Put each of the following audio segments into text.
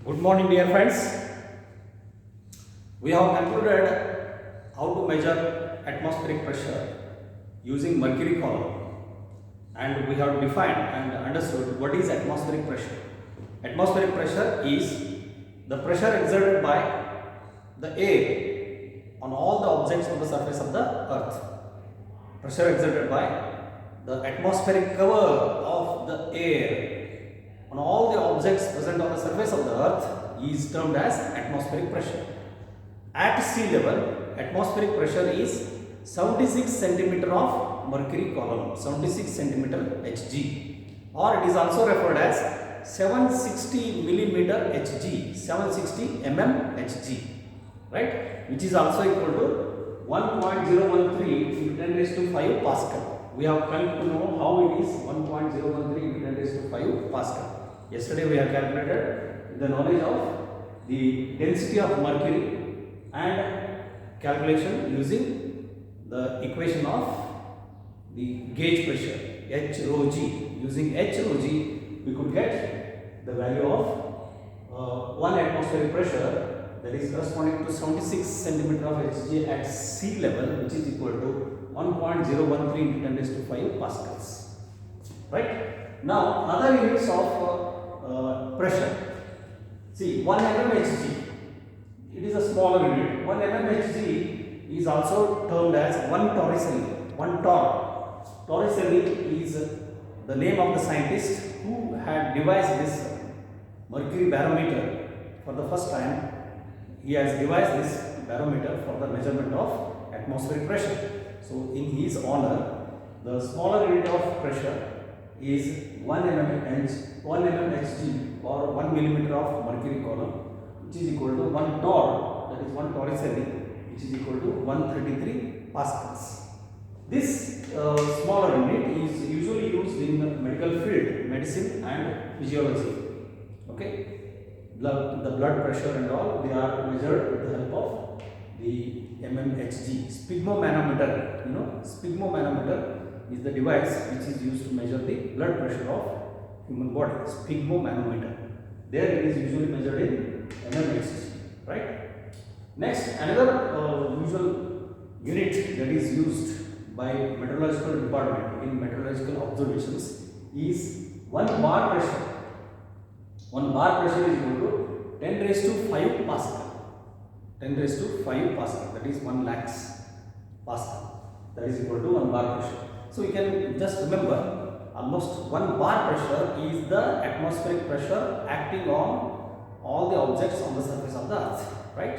Good morning, dear friends. We have concluded how to measure atmospheric pressure using mercury column, and we have defined and understood what is atmospheric pressure. Atmospheric pressure is the pressure exerted by the air on all the objects on the surface of the earth. Pressure exerted by the atmospheric cover of the air on all the objects present on the surface of the earth is termed as atmospheric pressure. At sea level, atmospheric pressure is 76 centimeter of mercury column, 76 centimeter Hg, or it is also referred as 760 millimeter Hg, 760 mm Hg, right, which is also equal to 1.013 into 10 raised to 5 Pascal. We have come to know how it is 1.013 into 10 raised to 5 Pascal. Yesterday we have calculated the knowledge of the density of mercury and calculation using the equation of the gauge pressure H rho g. Using H rho g we could get the value of 1 atmospheric pressure, that is corresponding to 76 centimeter of Hg at sea level, which is equal to 1.013 into 10 raised to 5 pascals. Right? Now other units of pressure. See, 1 mmHg, it is a smaller unit. 1 mmHg is also termed as 1 torricelli. 1 torr. Torricelli is the name of the scientist who had devised this mercury barometer for the first time. He has devised this barometer for the measurement of atmospheric pressure. So, in his honor, the smaller unit of pressure is 1 mmHg or 1 millimeter of mercury column, which is equal to 1 torr, that is 1 torricelli, which is equal to 133 pascals. This smaller unit is usually used in the medical field, medicine and physiology. Okay, the blood pressure and all, they are measured with the help of the mmHg. Sphygmomanometer, sphygmomanometer is the device which is used to measure the blood pressure of human body. Sphygmomanometer. There it is usually measured in mmHg, right? Next, another usual unit that is used by meteorological department in meteorological observations is 1 bar pressure. 1 bar pressure is equal to 10 raised to 5 Pascal. 10 raised to 5 Pascal, that is 1 lakhs Pascal. That is equal to 1 bar pressure. So you can just remember, almost 1 bar pressure is the atmospheric pressure acting on all the objects on the surface of the earth, right?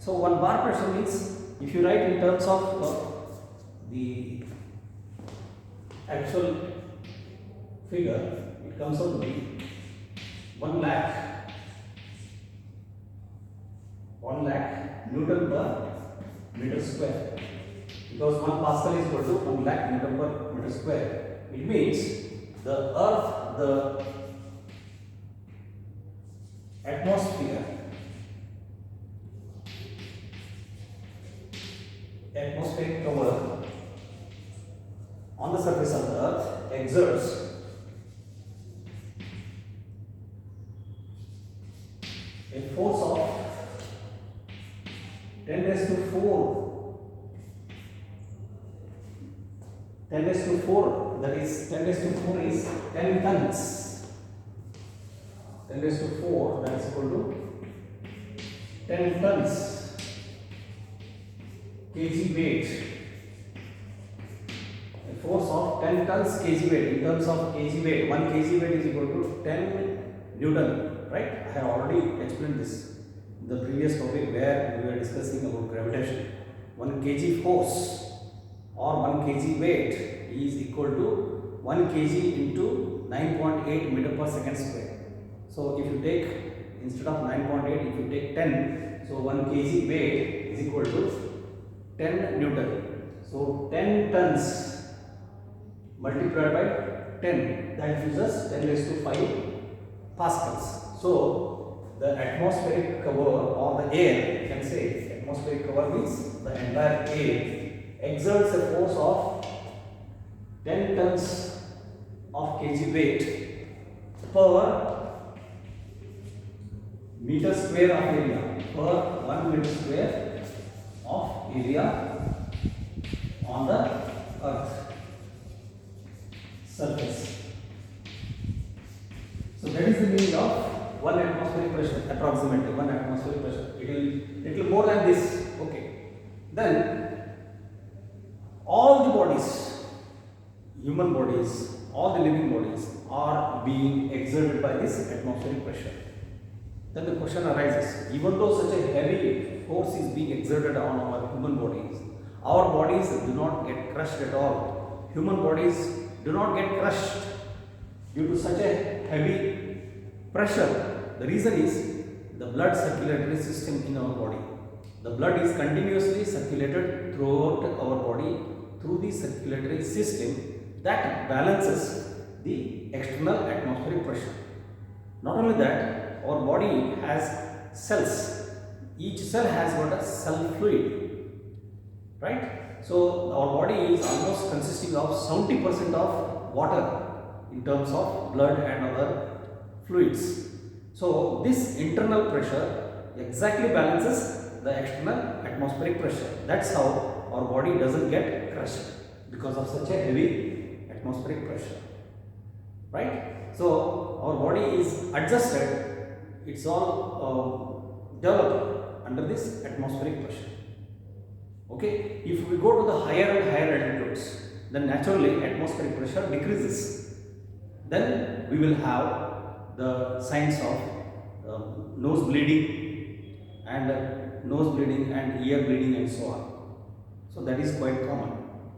So 1 bar pressure means, if you write in terms of the actual figure, it comes out to be 1 lakh Newton per meter square, because 1 Pascal is equal to 1 lakh Newton per meter square. It means the earth, the atmospheric cover on the surface of the earth exerts a force of 10 raised to 4, that is 10 raised to 4 is 10 tons. 10 raised to 4, that is equal to 10 tons kg weight. A force of 10 tons kg weight. In terms of kg weight, 1 kg weight is equal to 10 Newton, right? I have already explained this in the previous topic where we were discussing about gravitation. 1 kg force or 1 kg weight is equal to 1 kg into 9.8 meter per second square. So if you take, instead of 9.8, if you take 10, so 1 kg weight is equal to 10 Newton. So 10 tons multiplied by 10, that gives us 10 raised to 5 pascals. So the atmospheric cover or the air, you can say atmospheric cover means the entire air exerts a force of 10 tons of kg weight per meter square of area per 1 meter square of area on the earth surface. So that is the meaning of 1 atmospheric pressure, approximately 1 atmospheric pressure. It will more than this. Okay. Then all the bodies, human bodies, all the living bodies are being exerted by this atmospheric pressure. Then the question arises, even though such a heavy force is being exerted on our human bodies, our bodies do not get crushed at all. Human bodies do not get crushed due to such a heavy pressure. The reason is the blood circulatory system in our body. The blood is continuously circulated throughout our body through the circulatory system that balances the external atmospheric pressure. Not only that, our body has cells. Each cell has got a cell fluid, right? So our body is almost consisting of 70% of water in terms of blood and other fluids. So this internal pressure exactly balances the external atmospheric pressure. That's how our body doesn't get crushed because of such a heavy atmospheric pressure, right? So our body is adjusted, it's all developed under this atmospheric pressure. Okay, if we go to the higher and higher altitudes, then naturally atmospheric pressure decreases. Then we will have the signs of nose bleeding and ear bleeding and so on. So that is quite common.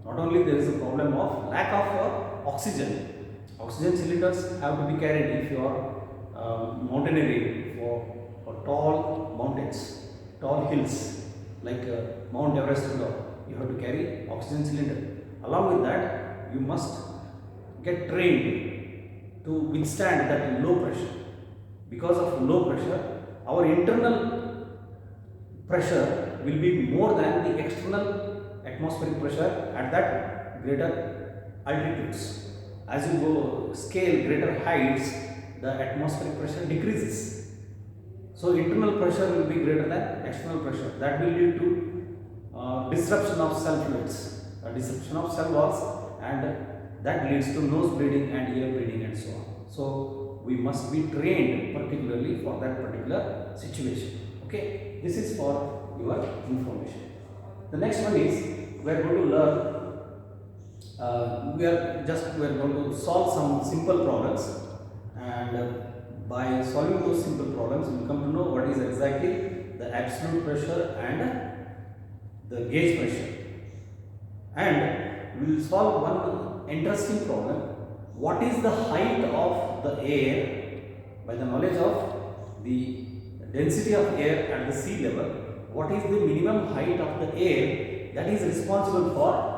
Not only there is a problem of lack of oxygen. Oxygen cylinders have to be carried if you are mountaineering for tall mountains, tall hills like Mount Everest and all. You have to carry oxygen cylinder. Along with that, you must get trained to withstand that low pressure. Because of low pressure, our internal pressure will be more than the external atmospheric pressure at that greater altitudes. As you go scale greater heights, the atmospheric pressure decreases. So internal pressure will be greater than external pressure. That will lead to disruption of cell fluids, disruption of cell walls, and that leads to nose bleeding and ear bleeding and so on. So we must be trained particularly for that particular situation. Okay, this is for your information. The next one is we are going to learn. We are going to solve some simple problems, and by solving those simple problems, we will come to know what is exactly the absolute pressure and the gauge pressure. And we will solve one interesting problem. What is the height of the air? By the knowledge of the density of air at the sea level, what is the minimum height of the air that is responsible for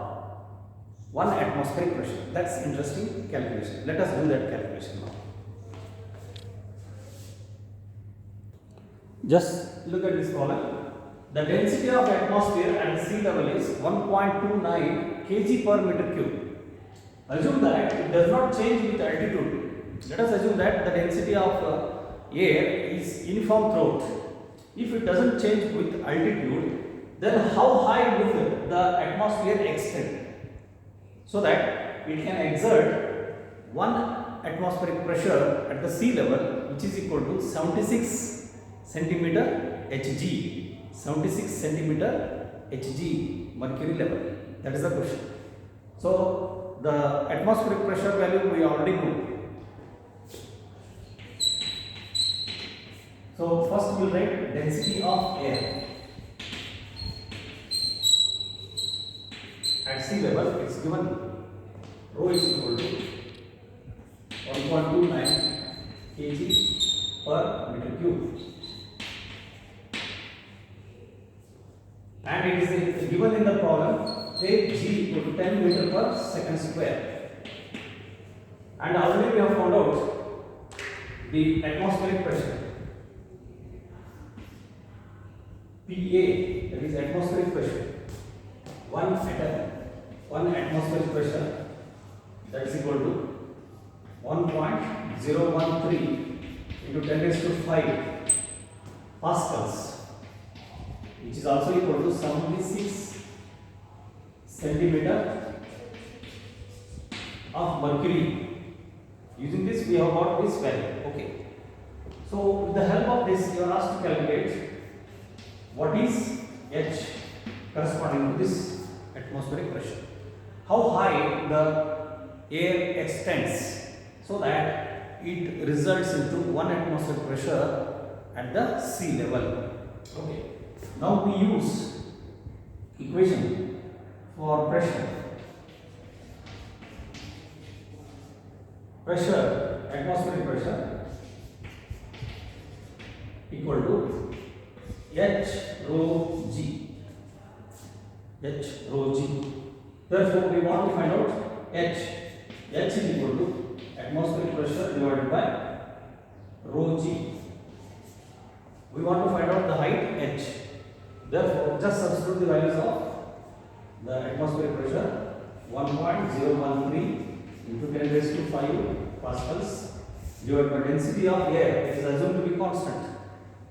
1 atmospheric pressure? That's interesting calculation. Let us do that calculation now. Just look at this problem. The density of atmosphere at sea level is 1.29 kg per meter cube. Assume that it does not change with altitude. Let us assume that the density of air is uniform throughout. If it doesn't change with altitude, then how high will the atmosphere extend? So that it can exert 1 atmospheric pressure at the sea level, which is equal to 76 centimeter Hg. 76 centimeter Hg mercury level. That is the question. So the atmospheric pressure value we already know. So first we will write density of air at sea level. It's given rho is equal to 1.29 kg per meter cube, and it is given in the problem, take g equal to 10 meter per second square, and already we have found out the atmospheric pressure PA, that is atmospheric pressure. 1 atmospheric pressure, that is equal to 1.013 into 10 raised to 5 pascals, which is also equal to 76 centimeter of mercury. Using this, we have got this value. Okay. So, with the help of this, you are asked to calculate what is H corresponding to this atmospheric pressure. How high the air extends so that it results into 1 atmospheric pressure at the sea level. Okay. Now we use equation for pressure. Pressure, atmospheric pressure equal to H rho G. H rho G. Therefore, we want to find out H. H is equal to atmospheric pressure divided by rho G. We want to find out the height H. Therefore, just substitute the values of the atmospheric pressure 1.013 into 10 raised to 5 pascals divided by density of air. It is assumed to be constant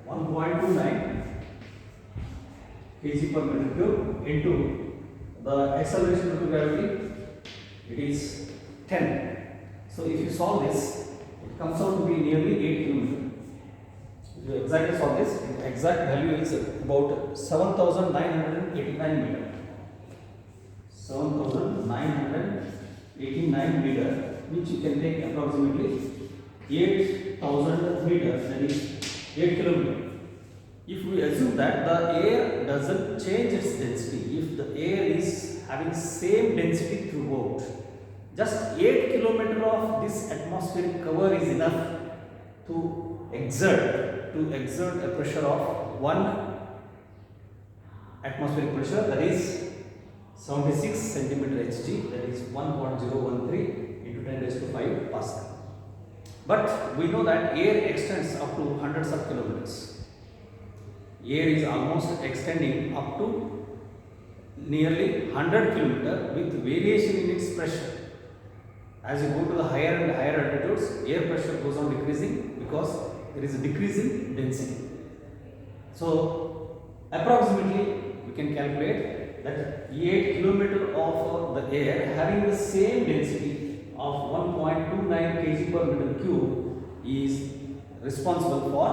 1.29 kg per meter cube into the acceleration due to gravity. It is 10. So if you solve this, it comes out to be nearly 8 km. If you exactly solve this, the exact value is about 7,989 meter. 7,989 meter, which you can take approximately 8,000 meters, that is 8 km. If we assume that the air doesn't change its density, if the air is having same density throughout, just 8 km of this atmospheric cover is enough to exert a pressure of 1 atmospheric pressure, that is 76 centimeter Hg, that is 1.013 into 10 raised to 5 pascal. But we know that air extends up to hundreds of kilometers. Air is almost extending up to nearly 100 km with variation in its pressure. As you go to the higher and higher altitudes, air pressure goes on decreasing because there is a decrease in density. So, approximately we can calculate that 8 km of the air having the same density of 1.29 kg per meter cube is responsible for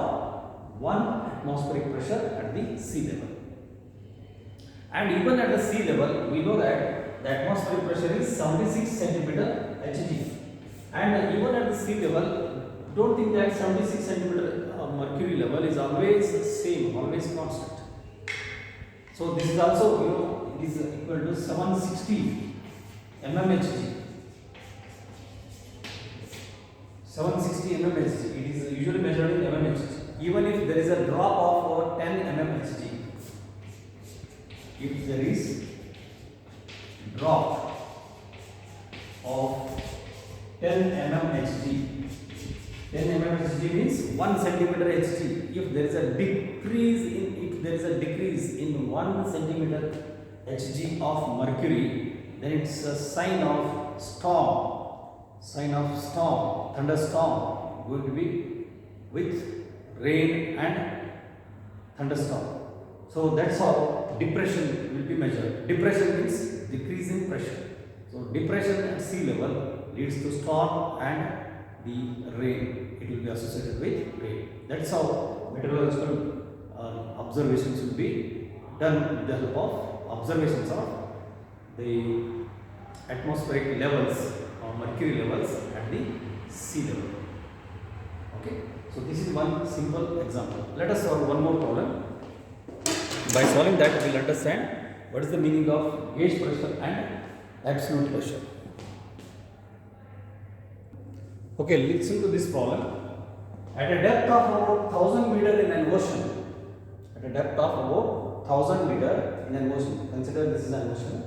1 atmospheric pressure at the sea level. And even at the sea level, we know that the atmospheric pressure is 76 centimeter Hg. And even at the sea level, don't think that 76 centimeter mercury level is always same, always constant. So this is also, it is equal to 760 mmHg. 760 mmHg. It is usually measured in mmHg. Even if there is a drop of 10 mmHg, if there is drop of 10 mmHg, 10 mmHg means 1 centimeter Hg. If there is a decrease in 1 centimeter Hg of mercury, then it's a sign of storm, thunderstorm, going to be with rain and thunderstorm. So that's how depression will be measured. Depression means decreasing pressure. So depression at sea level leads to storm and the rain. It will be associated with rain. That's how meteorological observations will be done with the help of observations of the atmospheric levels or mercury levels at the sea level. Okay. So this is one simple example. Let us solve one more problem. By solving that, we will understand what is the meaning of gauge pressure and absolute pressure. Okay, listen to this problem. At a depth of about 1000 meter in an ocean, at a depth of about 1000 meter in an ocean, consider this is an ocean.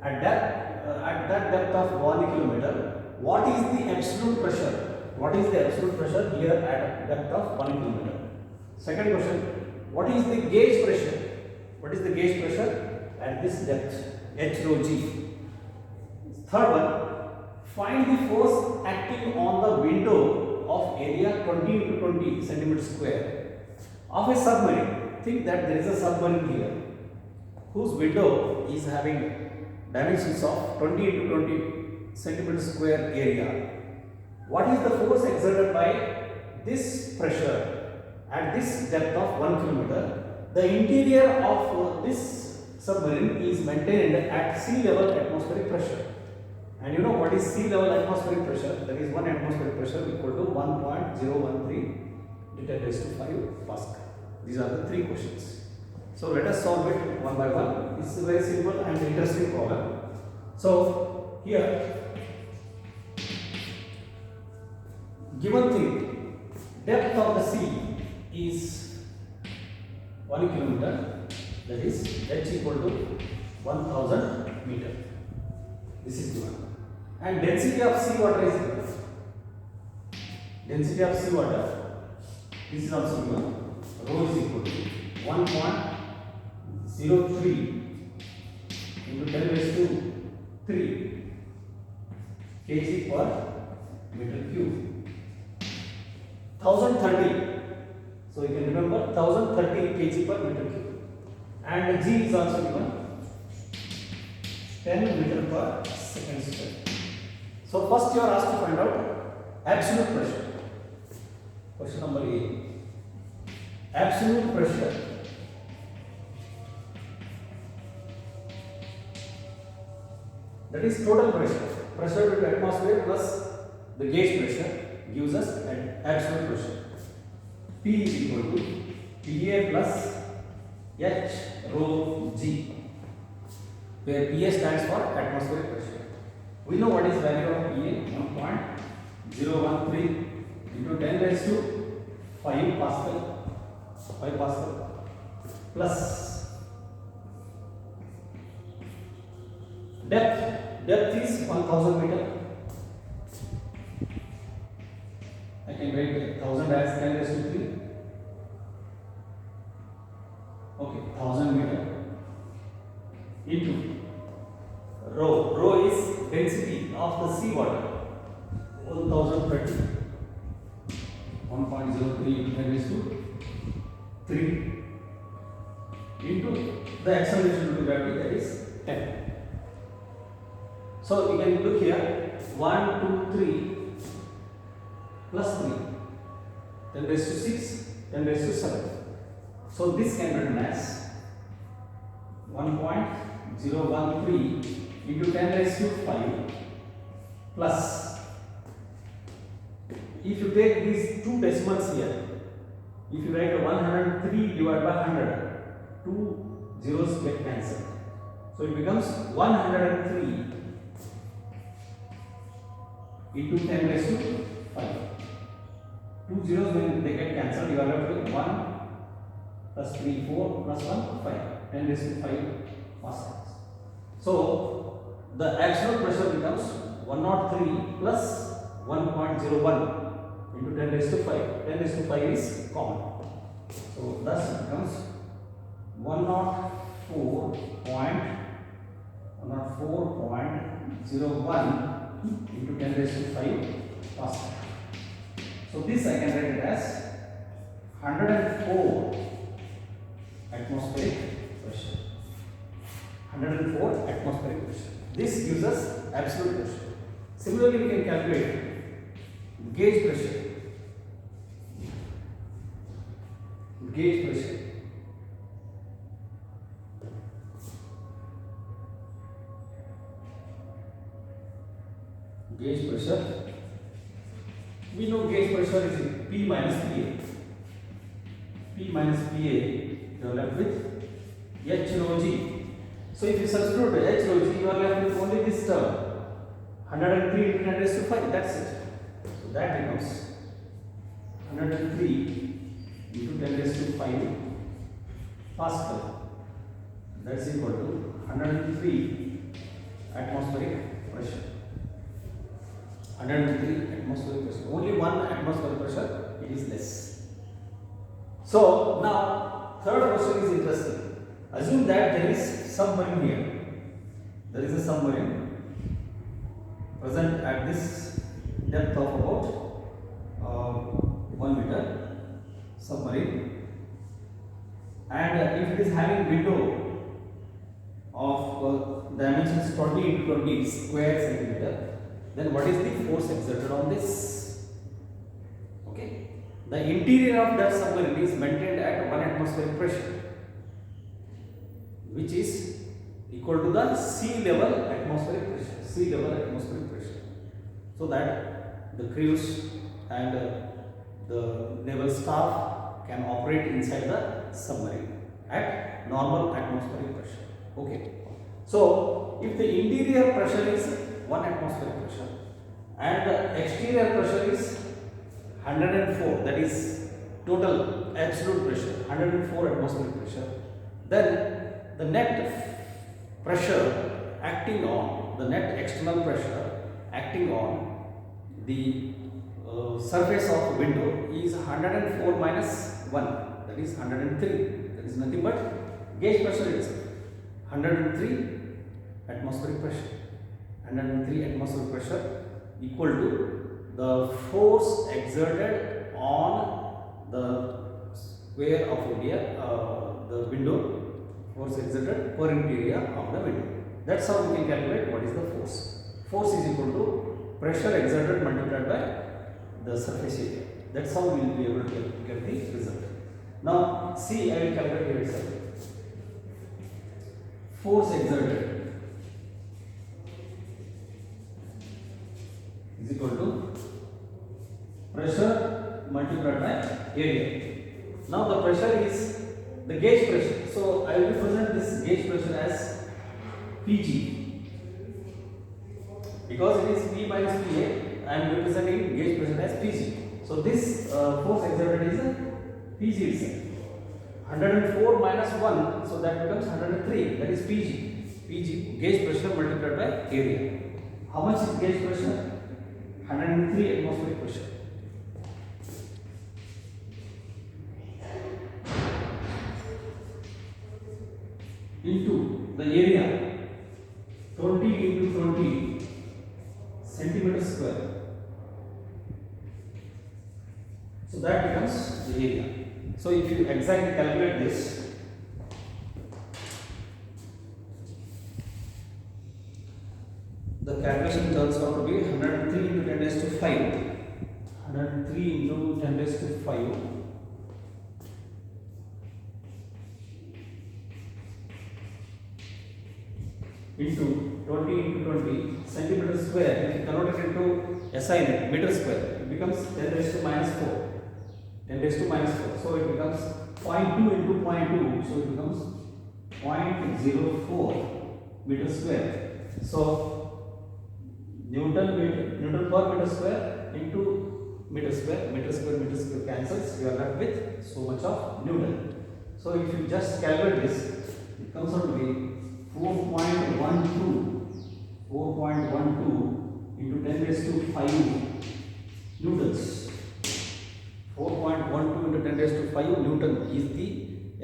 At that depth of 1 kilometer, what is the absolute pressure? What is the absolute pressure here at a depth of 1 kilometer? Second question, what is the gauge pressure? What is the gauge pressure at this depth, H rho G? Third one, find the force acting on the window of area 20 into 20 centimeter square. of a submarine. Think that there is a submarine here whose window is having dimensions of 20 into 20 centimeter square area. What is the force exerted by this pressure at this depth of 1 kilometer? The interior of this submarine is maintained at sea level atmospheric pressure. And you know what is sea level atmospheric pressure? That is 1 atmospheric pressure equal to 1.013 into 10 raised to 5 Pascal. These are the 3 questions. So let us solve it one by one. This is a very simple and interesting problem. So here, given thing, depth of the sea is 1 kilometer, that is h equal to 1000 meter. This is given. And density of sea water is given. Density of sea water, this is also given. Rho is equal to 1.03 into 10 raised to 3 kg per meter cube. 1030. So you can remember 1030 kg per meter cube. And G is also given 10 meter per second square. So first you are asked to find out absolute pressure. Question number A. Absolute pressure that is total pressure to the atmosphere plus the gauge pressure gives us an absolute pressure. P is equal to PA plus H rho G, where PA stands for atmospheric pressure. We know what is value of PA, 1.013 into 10 raised to 5 Pascal. 5 Pascal plus depth is 1000 meter. I can write 1000 as 10 raised to 3. Okay, 1000 meter into rho is density of the sea water, 1030, 1.03 into 10 raised to 3 into the acceleration due to gravity, that is 10. So you can look here 1, 2, 3 plus 3, 10 raised to 6, 10 raised to 7. So this can be written as 1.013 into 10 raised to 5 plus, if you take these two decimals here, if you write 103 divided by 100, 2 zeros get cancelled. So it becomes 103 into 10 raised to 5. 2 zeros when they get cancelled, you are left with 1 plus 3, 4 plus 1, 5. 10 raised to 5 Pascals. So the actual pressure becomes 103 plus 1.01 into 10 raised to 5. 10 raised to 5 is common. So thus it becomes 104.01 into 10 raised to 5 Pascal. So this I can write it as 104 atmospheric pressure. 104 atmospheric pressure. This gives us absolute pressure. Similarly, we can calculate gauge pressure. Gauge pressure. Gauge pressure. We know gauge pressure is P minus PA. P minus PA, you are left with H rho G. So if you substitute H rho G, you are left with only this term, 103 into 10 raised to 5. That's it. So that becomes 103 into 10 raised to 5 Pascal. That's equal to 103 atmospheric pressure. 103 atmospheric pressure. Only one atmospheric pressure, it is less. So now third question is interesting. Assume that there is submarine here. There is a submarine present at this depth of about 1 meter submarine, and if it is having window of dimensions 20 into 20 square centimeter, then what is the force exerted on this? Okay, the interior of that submarine is maintained at 1 atmospheric pressure, which is equal to the sea level atmospheric pressure. Sea level atmospheric pressure, so that the crews and the naval staff can operate inside the submarine at normal atmospheric pressure. Okay. So, if the interior pressure is 1 atmospheric pressure and the exterior pressure is 104, that is total absolute pressure 104 atmospheric pressure, then the net pressure acting on the net external pressure acting on the surface of window is 104 minus 1, that is 103. That is nothing but gauge pressure itself. 103 atmospheric pressure. 103 atmospheric pressure equal to the force exerted on the square of India, the window, force exerted per interior of the window. That's how we can calculate what is the force. Force is equal to pressure exerted multiplied by the surface area. That's how we will be able to get the result. Now, see, I will calculate here itself. Force exerted is equal to pressure multiplied by area. Now, the pressure is the gauge pressure. So, I will represent this gauge pressure as PG. Because it is P minus PA, I am representing gauge pressure as PG. So, this force exerted is PG itself. 104 minus 1, so that becomes 103, that is PG. PG, gauge pressure multiplied by area. How much is gauge pressure? 103 atmospheric pressure. Into the area, 20 into 20 centimeter square. So that becomes the area. So if you exactly calculate this, the calculation turns out to be 103 into 10 raised to 5. 103 into 10 raised to 5 into 20 into 20 centimeter square. If you convert it into SI unit, meter square, it becomes 10 raised to minus 4. 10 raised to minus 4. So it becomes 0.2 into 0.2. So it becomes 0.04 meter square. So Newton per meter square into meter square cancels. You are left with so much of Newton. So if you just calculate this, it comes out to be 4.12 into 10 raised to 5 newtons. 4.12 into 10 raised to 5 Newton is the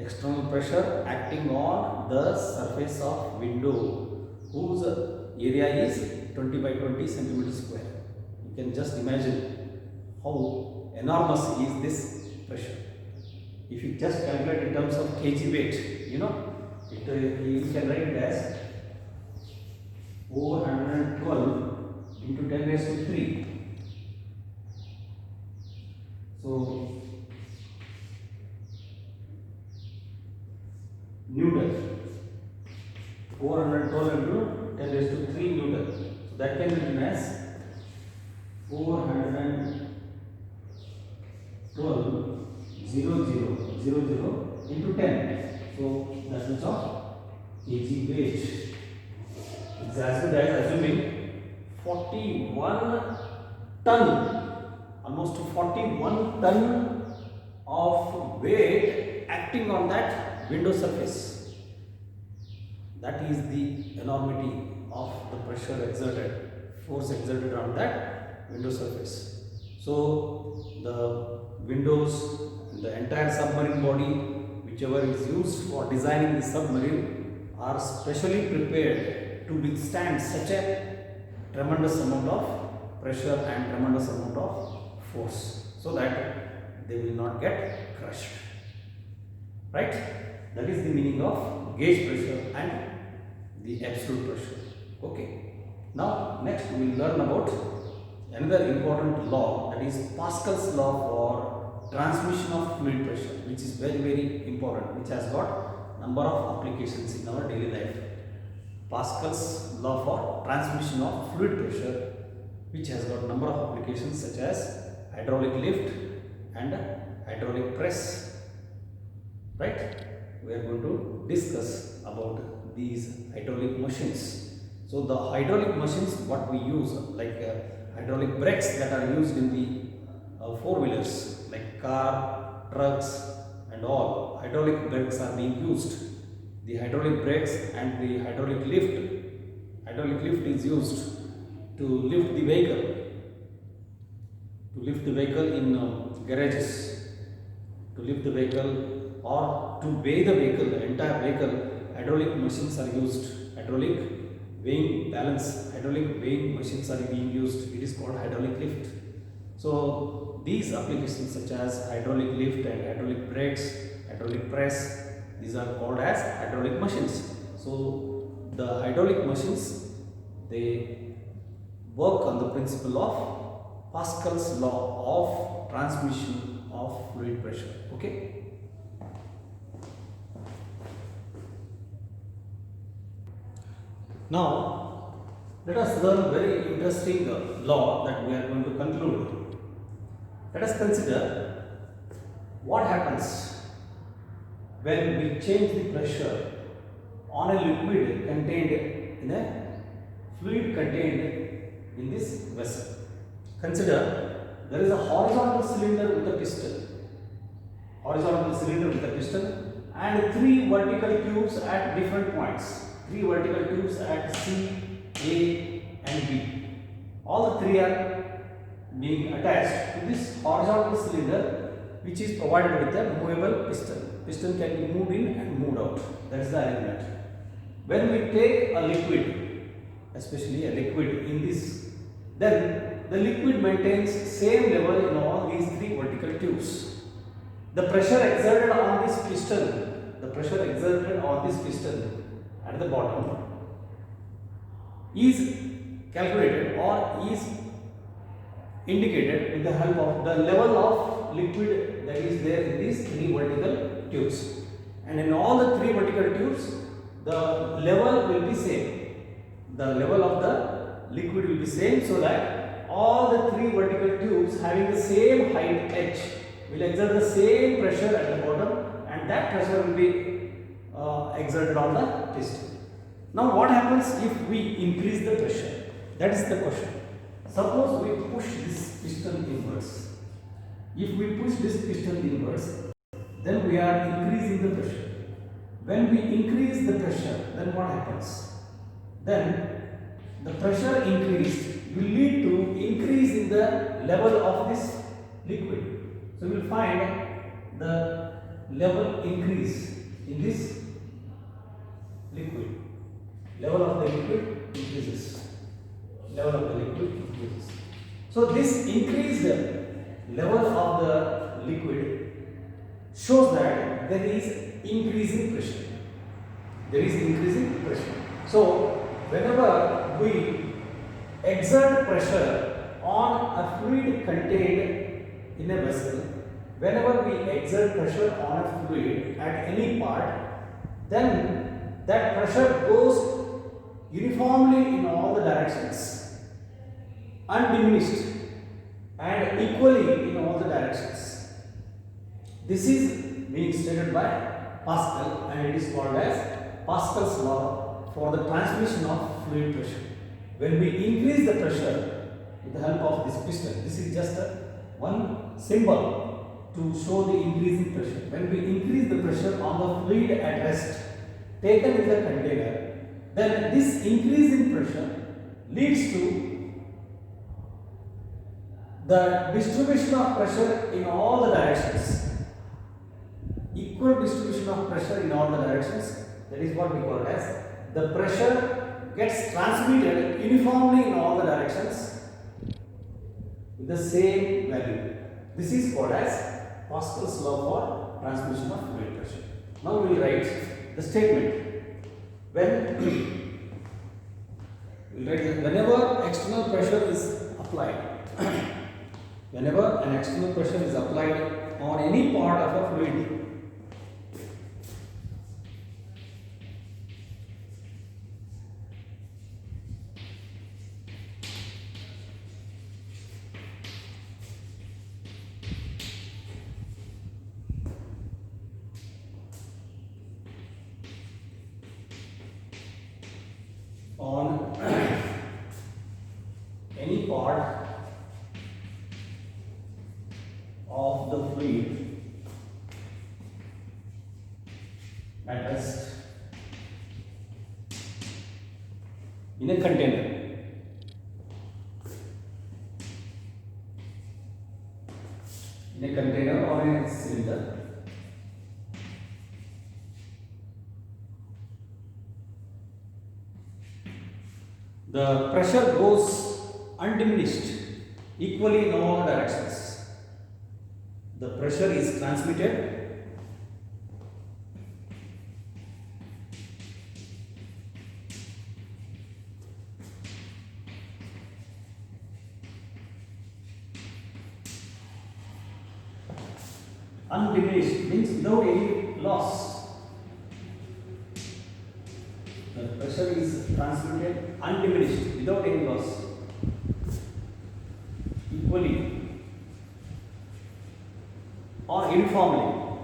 external pressure acting on the surface of window, whose area is 20 by 20 centimeter square. You can just imagine how enormous is this pressure. If you just calculate in terms of kg weight, you can write it as 412 into 10 raised to 3. So, Newton, 412 into 10 raised to 3 Newton. So, that can be written as 412 into 10. So, that is of kg weight. It's as good as assuming 41 ton, almost 41 ton of weight acting on that window surface. That is the enormity of the pressure exerted, force exerted on that window surface. So the windows, the entire submarine body, whichever is used for designing the submarine, are specially prepared to withstand such a tremendous amount of pressure and tremendous amount of force, so that they will not get crushed. Right? That is the meaning of gauge pressure and the absolute pressure. Okay. Now next we will learn about another important law, that is Pascal's law for transmission of fluid pressure, which is very important, which has got number of applications in our daily life. Pascal's law for transmission of fluid pressure, which has got number of applications such as hydraulic lift and hydraulic press. Right? We are going to discuss about these hydraulic machines. So the hydraulic machines what we use, like hydraulic brakes that are used in the four-wheelers like car, trucks and all, hydraulic brakes are being used. The hydraulic brakes and the hydraulic lift is used to lift the vehicle in garages, to lift the vehicle or to weigh the vehicle, the entire vehicle. Hydraulic machines are used. Hydraulic weighing machines are being used. It is called hydraulic lift. So these applications such as hydraulic lift and hydraulic brakes, hydraulic press, these are called as hydraulic machines. So the hydraulic machines, they work on the principle of Pascal's law of transmission of fluid pressure. Okay. Now let us learn a very interesting law that we are going to conclude. Let us consider what happens when we change the pressure on a liquid contained in a fluid contained in this vessel. Consider there is a horizontal cylinder with a piston, and three vertical tubes at different points. Three vertical tubes at C, A and B. All the three are being attached to this horizontal cylinder, which is provided with a movable piston. Piston can be moved in and moved out. That is the arrangement. When we take a liquid, especially a liquid in this, then the liquid maintains same level in all these three vertical tubes. The pressure exerted on this piston, at the bottom is calculated or is indicated with the help of the level of liquid that is there in these three vertical tubes. And in all the three vertical tubes, the level will be same. The level of the liquid will be same, so that all the three vertical tubes having the same height h will exert the same pressure at the bottom, and that pressure will be exerted on the piston. Now what happens if we increase the pressure? That is the question. Suppose we push this piston inwards. If we push this piston inwards, then we are increasing the pressure. When we increase the pressure, then what happens? Then the pressure increased will lead to increase in the level of this liquid. So we will find the level increase in this liquid. Level of the liquid increases. So this increased level of the liquid shows that there is increasing pressure. So whenever we exert pressure on a fluid contained in a vessel, whenever we exert pressure on a fluid at any part, then that pressure goes uniformly in all the directions, undiminished and equally in all the directions. This is being stated by Pascal, and it is called as Pascal's law for the transmission of fluid pressure. When we increase the pressure with the help of this piston, this is just one symbol to show the increasing pressure. When we increase the pressure on the fluid at rest taken in the container, then this increase in pressure leads to the distribution of pressure in all the directions. Equal distribution of pressure in all the directions. That is what we call as the pressure gets transmitted uniformly in all the directions with the same value. This is called as Pascal's law for transmission of fluid pressure. Now we will write the statement. When we'll write that whenever external pressure is applied, whenever an external pressure is applied on any part of a fluid, on any part of the fluid at rest in a container, or in a cylinder, the pressure goes undiminished equally in all directions. The pressure is transmitted undiminished means without any loss. The pressure is transmitted undiminished without any loss, equally or uniformly,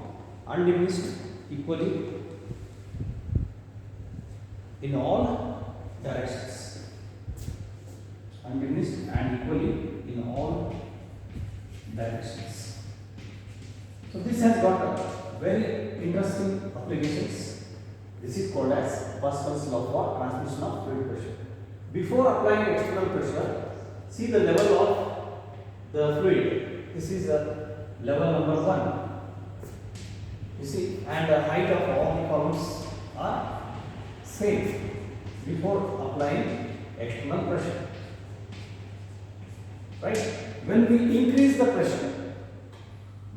undiminished equally in all directions, undiminished and equally in all directions. So this has got very interesting applications. This is called as Pascal's law for transmission of fluid pressure. Before applying external pressure, see the level of the fluid. This is level number 1. You see, and the height of all the columns are same before applying external pressure. Right? When we increase the pressure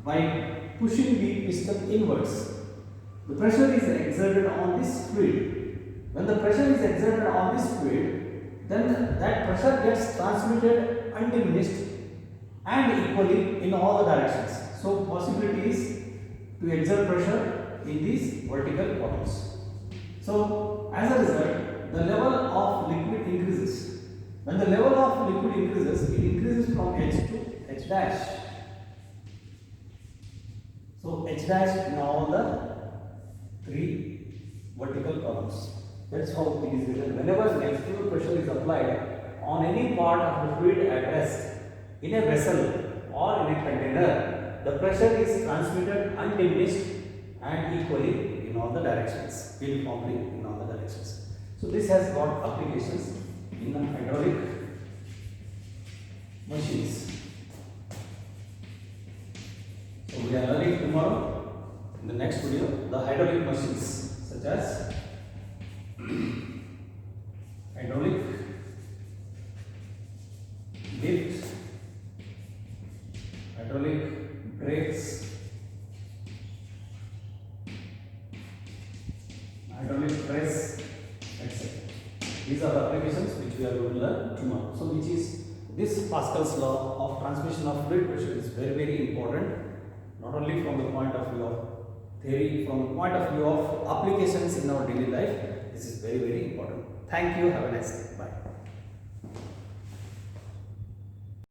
by pushing the piston inwards, the pressure is exerted on this fluid. When the pressure is exerted on this fluid, then that pressure gets transmitted undiminished and equally in all the directions. So possibility is to exert pressure in these vertical columns. So as a result, the level of liquid increases. When the level of liquid increases, it increases from H to H dash. So H dash in all the 3 vertical columns. That's how it is written. Whenever an external pressure is applied on any part of the fluid at rest in a vessel or in a container, the pressure is transmitted undiminished and equally in all the directions, uniformly in all the directions. So this has got applications in hydraulic machines. So we are learning tomorrow in the next video the hydraulic machines such as hydraulic lift, hydraulic brakes, hydraulic press, etc. These are the applications which we are going to learn tomorrow. So which is this Pascal's law of transmission of fluid pressure is very, very important, not only from the point of view of theory, from the point of view of applications in our daily life. This is very, very important. Thank you. Have a nice day. Bye.